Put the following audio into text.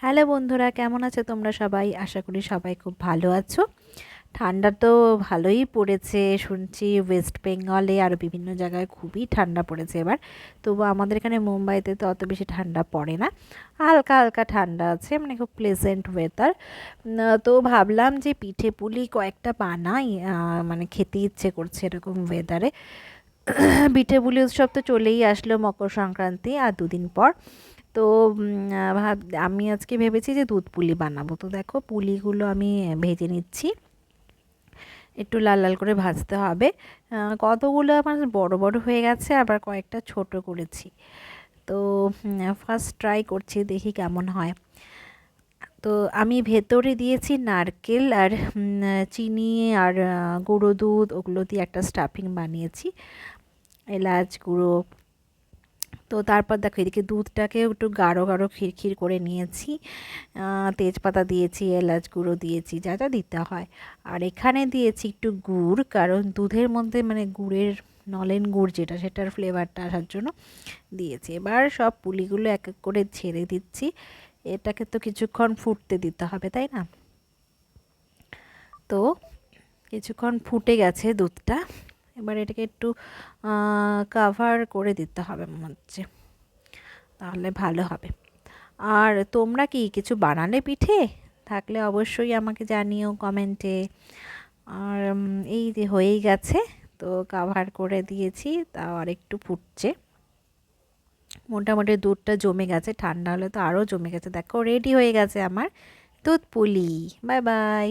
Hello বন্ধুরা, কেমন আছো তোমরা সবাই? আশা করি সবাই খুব ভালো আছো। ঠান্ডা তো ভালোই পড়েছে, শুনছি ওয়েস্ট বেঙ্গলে আর বিভিন্ন জায়গায় খুবই ঠান্ডা পড়েছে এবার। তবু আমাদের এখানে মুম্বাইতে তো অত বেশি ঠান্ডা পড়ে না, হালকা হালকা ঠান্ডা আছে, মানে খুব প্লেজেন্ট ওয়েদার। তো ভাবলাম যে পিঠে পুলি কয়েকটা বানাই, মানে খেতে ইচ্ছে করছে এরকম ওয়েদারে। পিঠে পুলি উৎসব তো চলেই আসলো, মকর সংক্রান্তি আর দুদিন পর। তো আমি আজকে ভেবেছি যে দুধ পুলি বানাবো। তো দেখো পুলিগুলো আমি ভেজে নিচ্ছি, একটু লাল লাল করে ভাজতে হবে। কতগুলো আমার বড় বড় হয়ে গেছে, আবার কয়েকটা ছোট করেছি। তো ফার্স্ট ট্রাই করছি, দেখি কেমন হয়। তো আমি ভেতরে দিয়েছি নারকেল আর চিনি আর গুঁড়ো দুধ, ওগুলো দিয়ে একটা স্টাফিং বানিয়েছি, এলাচ গুঁড়ো। তো তারপর দেখো এদিকে দুধটাকে একটু গাঢ় গাঢ় খিরখির করে নিয়েছি, তেজপাতা দিয়েছি, এলাচ গুঁড়ো দিয়েছি, যা যা দিতে হয়। আর এখানে দিয়েছি একটু গুড়, কারণ দুধের মধ্যে মানে গুড়ের নলেন গুড় যেটা, সেটার ফ্লেভারটা আসার জন্য দিয়েছি। এবার সব পুলিগুলো এক এক করে ছেড়ে দিচ্ছি। এটাকে তো কিছুক্ষণ ফুটতে দিতে হবে, তাই না? তো কিছুক্ষণ ফুটে গেছে দুধটা, এবার এটাকে একটু কাভার করে দিতে হবে মনে হচ্ছে, তাহলে ভালো হবে। আর তোমরা কি কিছু বানালে পিঠে? থাকলে অবশ্যই আমাকে জানিও কমেন্টে। আর এই যে হয়েই গেছে, তো কাভার করে দিয়েছি, তাও আর একটু ফুটছে। মোটামুটি দুধটা জমে গেছে, ঠান্ডা হলে তো আরও জমে গেছে। দেখো রেডি হয়ে গেছে আমার দুধ পুলি। Bye bye.